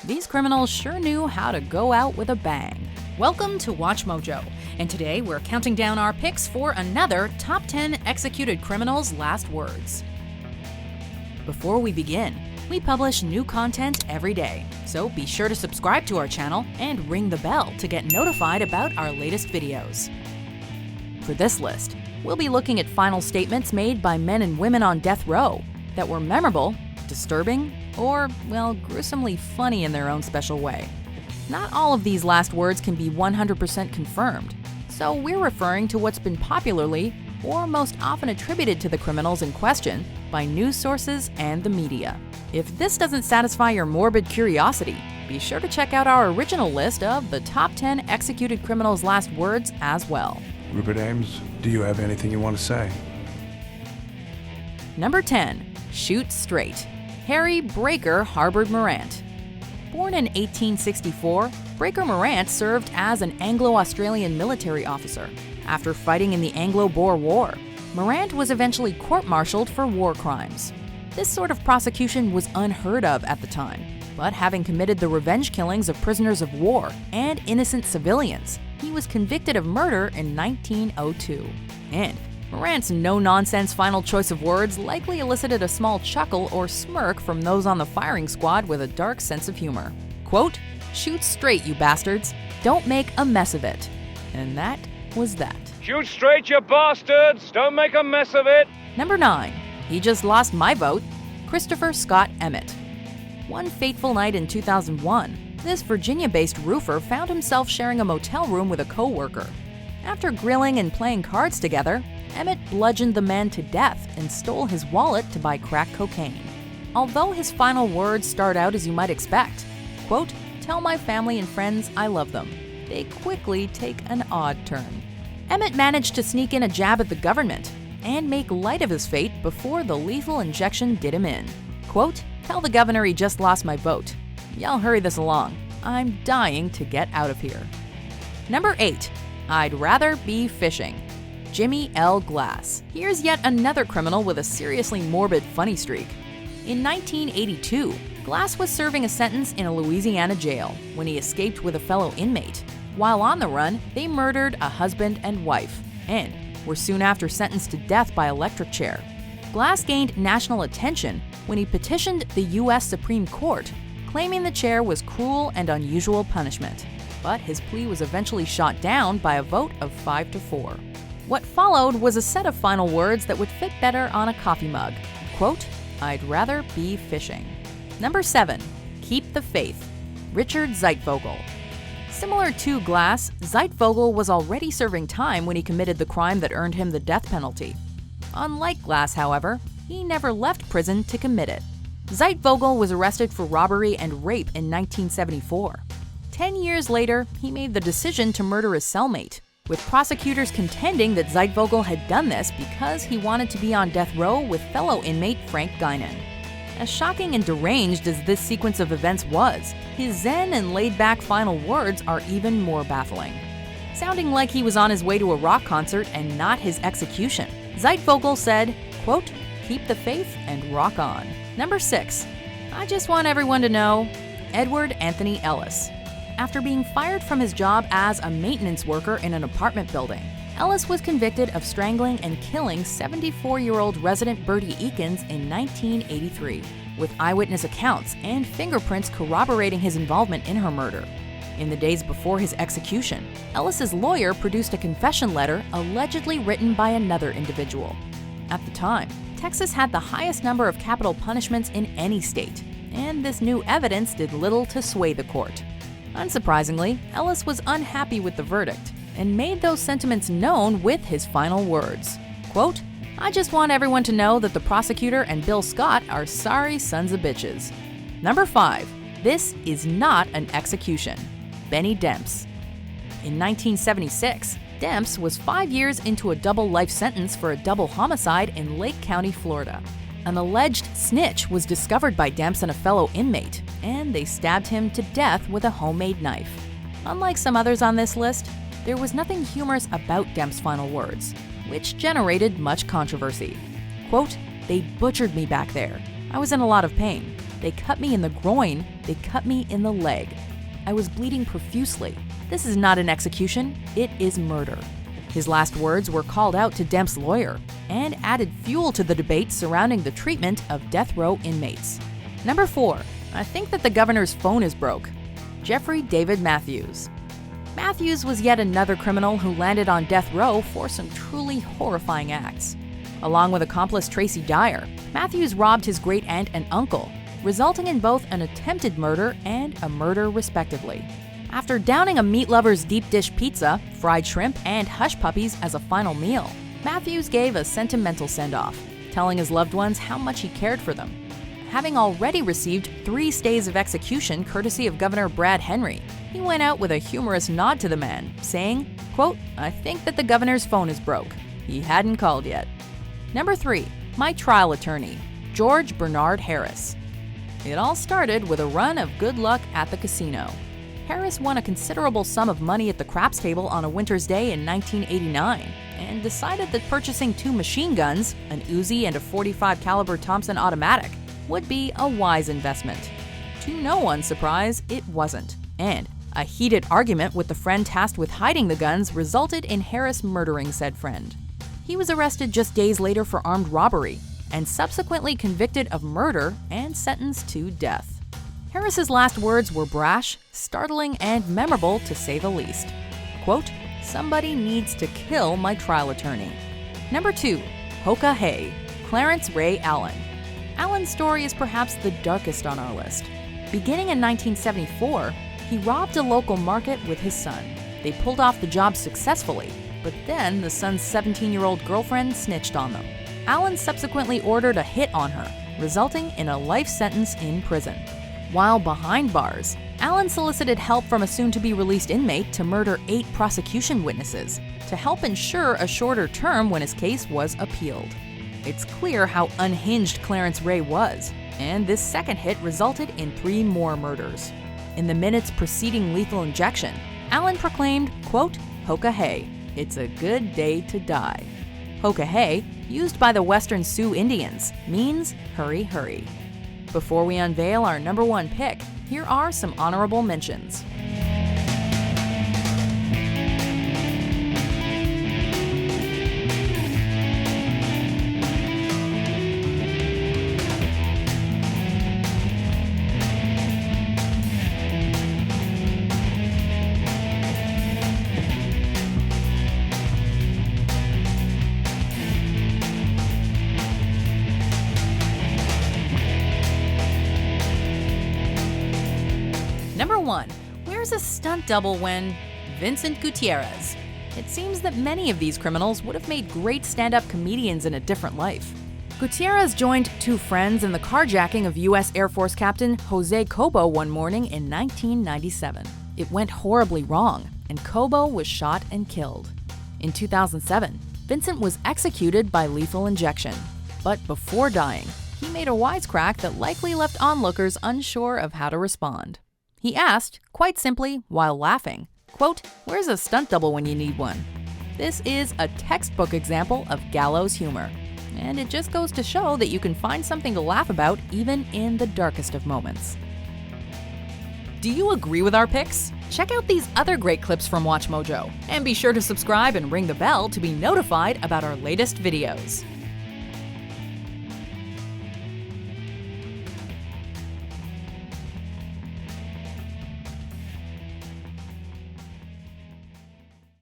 These criminals sure knew how to go out with a bang. Welcome to Watch Mojo, and today we're counting down our picks for another Top 10 Executed Criminals' Last Words. Before we begin, we publish new content every day, so be sure to subscribe to our channel and ring the bell to get notified about our latest videos. For this list, we'll be looking at final statements made by men and women on death row that were memorable, disturbing, or, well, gruesomely funny in their own special way. Not all of these last words can be 100% confirmed, so we're referring to what's been popularly, or most often attributed to the criminals in question, by news sources and the media. If this doesn't satisfy your morbid curiosity, be sure to check out our original list of the top 10 executed criminals' last words as well. Rupert Ames, do you have anything you want to say? Number 10. Shoot straight. Harry Breaker Harbored Morant. Born in 1864, Breaker Morant served as an Anglo-Australian military officer. After fighting in the Anglo-Boer War, Morant was eventually court-martialed for war crimes. This sort of prosecution was unheard of at the time, but having committed the revenge killings of prisoners of war and innocent civilians, he was convicted of murder in 1902. And Morant's no-nonsense final choice of words likely elicited a small chuckle or smirk from those on the firing squad with a dark sense of humor. Quote, "Shoot straight, you bastards. Don't make a mess of it." And that was that. Shoot straight, you bastards! Don't make a mess of it! Number 9. He just lost my vote. Christopher Scott Emmett. One fateful night in 2001, this Virginia-based roofer found himself sharing a motel room with a co-worker. After grilling and playing cards together, Emmett bludgeoned the man to death and stole his wallet to buy crack cocaine. Although his final words start out as you might expect, quote, "Tell my family and friends I love them," they quickly take an odd turn. Emmett managed to sneak in a jab at the government and make light of his fate before the lethal injection did him in. Quote, "Tell the governor he just lost my vote. Y'all hurry this along. I'm dying to get out of here." Number 8. I'd rather be fishing. Jimmy L. Glass. Here's yet another criminal with a seriously morbid funny streak. In 1982, Glass was serving a sentence in a Louisiana jail when he escaped with a fellow inmate. While on the run, they murdered a husband and wife, and were soon after sentenced to death by electric chair. Glass gained national attention when he petitioned the U.S. Supreme Court, claiming the chair was cruel and unusual punishment. But his plea was eventually shot down by a vote of 5-4. What followed was a set of final words that would fit better on a coffee mug. Quote, "I'd rather be fishing." Number 7. Keep the faith. Richard Zeitvogel. Similar to Glass, Zeitvogel was already serving time when he committed the crime that earned him the death penalty. Unlike Glass, however, he never left prison to commit it. Zeitvogel was arrested for robbery and rape in 1974. 10 years later, he made the decision to murder his cellmate, with prosecutors contending that Zeitvogel had done this because he wanted to be on death row with fellow inmate Frank Guinan. As shocking and deranged as this sequence of events was, his zen and laid-back final words are even more baffling. Sounding like he was on his way to a rock concert and not his execution, Zeitvogel said, quote, "Keep the faith and rock on." Number 6. I just want everyone to know, Edward Anthony Ellis. After being fired from his job as a maintenance worker in an apartment building, Ellis was convicted of strangling and killing 74-year-old resident Bertie Eakins in 1983, with eyewitness accounts and fingerprints corroborating his involvement in her murder. In the days before his execution, Ellis's lawyer produced a confession letter allegedly written by another individual. At the time, Texas had the highest number of capital punishments in any state, and this new evidence did little to sway the court. Unsurprisingly, Ellis was unhappy with the verdict and made those sentiments known with his final words. Quote, "I just want everyone to know that the prosecutor and Bill Scott are sorry sons of bitches." Number 5. This is not an execution. Bennie Demps. In 1976, Demps was 5 years into a double life sentence for a double homicide in Lake County, Florida. An alleged snitch was discovered by Demps and a fellow inmate, and they stabbed him to death with a homemade knife. Unlike some others on this list, there was nothing humorous about Demps' final words, which generated much controversy. Quote, "They butchered me back there. I was in a lot of pain. They cut me in the groin. They cut me in the leg. I was bleeding profusely. This is not an execution. It is murder." His last words were called out to Demps' lawyer and added fuel to the debate surrounding the treatment of death row inmates. Number 4. I think that the governor's phone is broke. Jeffrey David Matthews. Matthews was yet another criminal who landed on death row for some truly horrifying acts. Along with accomplice Tracy Dyer, Matthews robbed his great-aunt and uncle, resulting in both an attempted murder and a murder respectively. After downing a meat lover's deep dish pizza, fried shrimp, and hush puppies as a final meal, Matthews gave a sentimental send-off, telling his loved ones how much he cared for them. Having already received 3 stays of execution courtesy of Governor Brad Henry, he went out with a humorous nod to the man, saying, quote, "I think that the governor's phone is broke. He hadn't called yet." Number 3. My trial attorney, George Bernard Harris. It all started with a run of good luck at the casino. Harris won a considerable sum of money at the craps table on a winter's day in 1989 and decided that purchasing 2 machine guns, an Uzi and a .45 caliber Thompson automatic, would be a wise investment. To no one's surprise, it wasn't, and a heated argument with the friend tasked with hiding the guns resulted in Harris murdering said friend. He was arrested just days later for armed robbery and subsequently convicted of murder and sentenced to death. Harris's last words were brash, startling, and memorable to say the least. Quote, "Somebody needs to kill my trial attorney." Number 2. Hoka Hay, Clarence Ray Allen. Allen's story is perhaps the darkest on our list. Beginning in 1974, he robbed a local market with his son. They pulled off the job successfully, but then the son's 17-year-old girlfriend snitched on them. Allen subsequently ordered a hit on her, resulting in a life sentence in prison. While behind bars, Allen solicited help from a soon-to-be-released inmate to murder 8 prosecution witnesses to help ensure a shorter term when his case was appealed. It's clear how unhinged Clarence Ray was, and this second hit resulted in 3 more murders. In the minutes preceding lethal injection, Allen proclaimed, quote, "Hoka Hay, it's a good day to die." Hoka Hay, used by the Western Sioux Indians, means hurry, hurry. Before we unveil our number 1 pick, here are some honorable mentions. Number 1. Where's a stunt double when Vincent Gutierrez? It seems that many of these criminals would have made great stand-up comedians in a different life. Gutierrez joined 2 friends in the carjacking of U.S. Air Force Captain Jose Cobo one morning in 1997. It went horribly wrong, and Cobo was shot and killed. In 2007, Vincent was executed by lethal injection. But before dying, he made a wisecrack that likely left onlookers unsure of how to respond. He asked, quite simply, while laughing, quote, "Where's a stunt double when you need one?" This is a textbook example of gallows humor, and it just goes to show that you can find something to laugh about even in the darkest of moments. Do you agree with our picks? Check out these other great clips from WatchMojo, and be sure to subscribe and ring the bell to be notified about our latest videos.